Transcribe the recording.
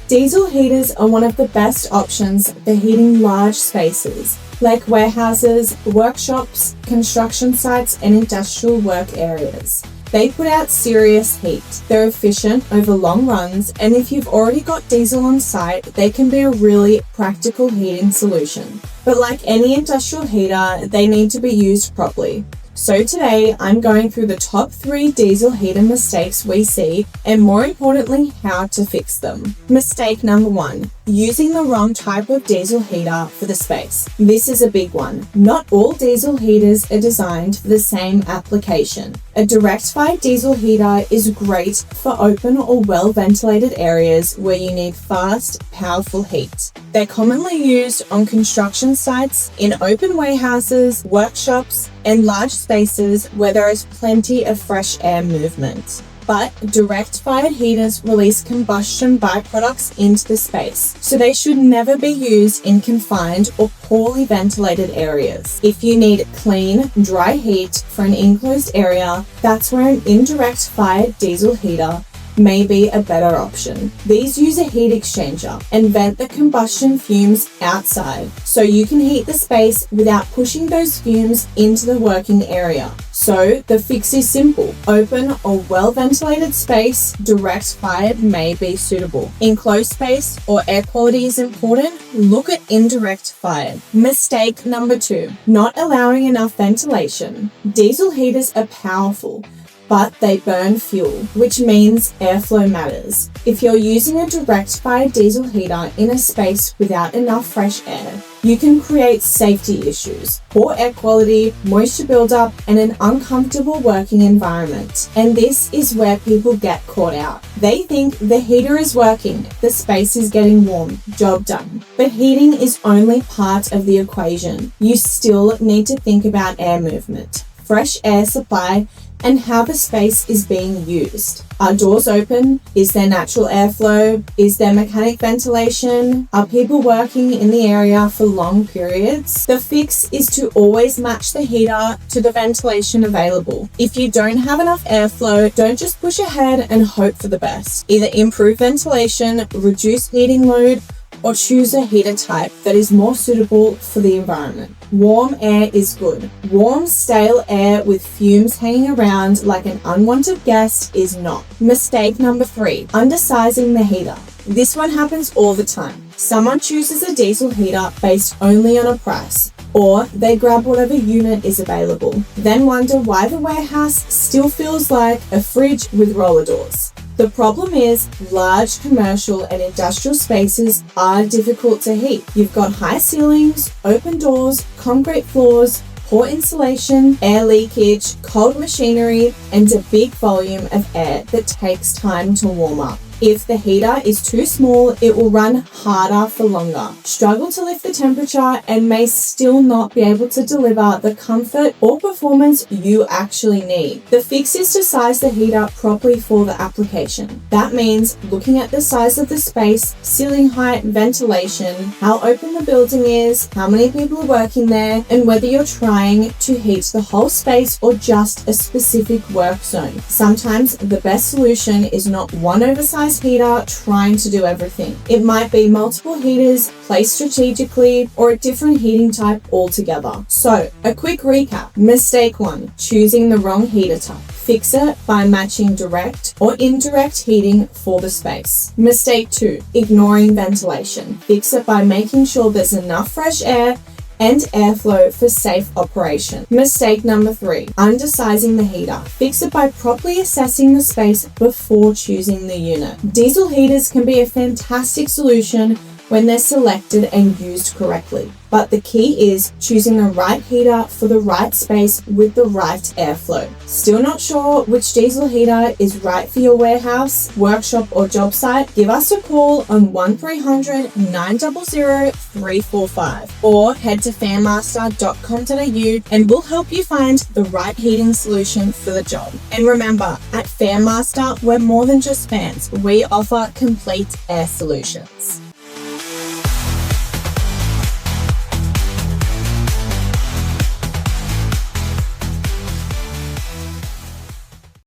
Diesel heaters are one of the best options for heating large spaces, like warehouses, workshops, construction sites, and industrial work areas. They put out serious heat. They're efficient over long runs, and if you've already got diesel on site, they can be a really practical heating solution. But like any industrial heater, they need to be used properly. So today, I'm going through the top 3 diesel heater mistakes we see, and more importantly, how to fix them. Mistake number 1. Using the wrong type of diesel heater for the space. This is a big one. Not all diesel heaters are designed for the same application. A direct-fired diesel heater is great for open or well-ventilated areas where you need fast, powerful heat. They're commonly used on construction sites, in open warehouses, workshops, and large spaces where there is plenty of fresh air movement. But direct-fired heaters release combustion byproducts into the space, so they should never be used in confined or poorly ventilated areas. If you need clean, dry heat for an enclosed area, that's where an indirect-fired diesel heater may be a better option. These use a heat exchanger and vent the combustion fumes outside, so you can heat the space without pushing those fumes into the working area. So the fix is simple. Open or well-ventilated space, direct-fired may be suitable. Enclosed space or air quality is important, look at indirect-fired. Mistake number 2. Not allowing enough ventilation. Diesel heaters are powerful, but they burn fuel, which means airflow matters. If you're using a direct-fired diesel heater in a space without enough fresh air, you can create safety issues, poor air quality, moisture buildup, and an uncomfortable working environment. And this is where people get caught out. They think the heater is working, the space is getting warm, job done. But heating is only part of the equation. You still need to think about air movement, fresh air supply, and how the space is being used. Are doors open? Is there natural airflow? Is there mechanic ventilation? Are people working in the area for long periods? The fix is to always match the heater to the ventilation available. If you don't have enough airflow, don't just push ahead and hope for the best. Either improve ventilation, reduce heating load, or choose a heater type that is more suitable for the environment. Warm air is good. Warm, stale air with fumes hanging around like an unwanted guest is not. Mistake number 3. Undersizing the heater. This one happens all the time. Someone chooses a diesel heater based only on a price, or they grab whatever unit is available, then wonder why the warehouse still feels like a fridge with roller doors. The problem is, large commercial and industrial spaces are difficult to heat. You've got high ceilings, open doors, concrete floors, poor insulation, air leakage, cold machinery, and a big volume of air that takes time to warm up. If the heater is too small, it will run harder for longer, struggle to lift the temperature, and may still not be able to deliver the comfort or performance you actually need. The fix is to size the heater properly for the application. That means looking at the size of the space, ceiling height, ventilation, how open the building is, how many people are working there, and whether you're trying to heat the whole space or just a specific work zone. Sometimes the best solution is not one oversized heater trying to do everything. It might be multiple heaters placed strategically or a different heating type altogether. So, a quick recap. Mistake 1, choosing the wrong heater type. Fix it by matching direct or indirect heating for the space. Mistake 2, ignoring ventilation. Fix it by making sure there's enough fresh air and airflow for safe operation. Mistake number 3, undersizing the heater. Fix it by properly assessing the space before choosing the unit. Diesel heaters can be a fantastic solution when they're selected and used correctly. But the key is choosing the right heater for the right space with the right airflow. Still not sure which diesel heater is right for your warehouse, workshop, or job site? Give us a call on 1300 900 345 or head to fanmaster.com.au and we'll help you find the right heating solution for the job. And remember, at Fanmaster, we're more than just fans. We offer complete air solutions.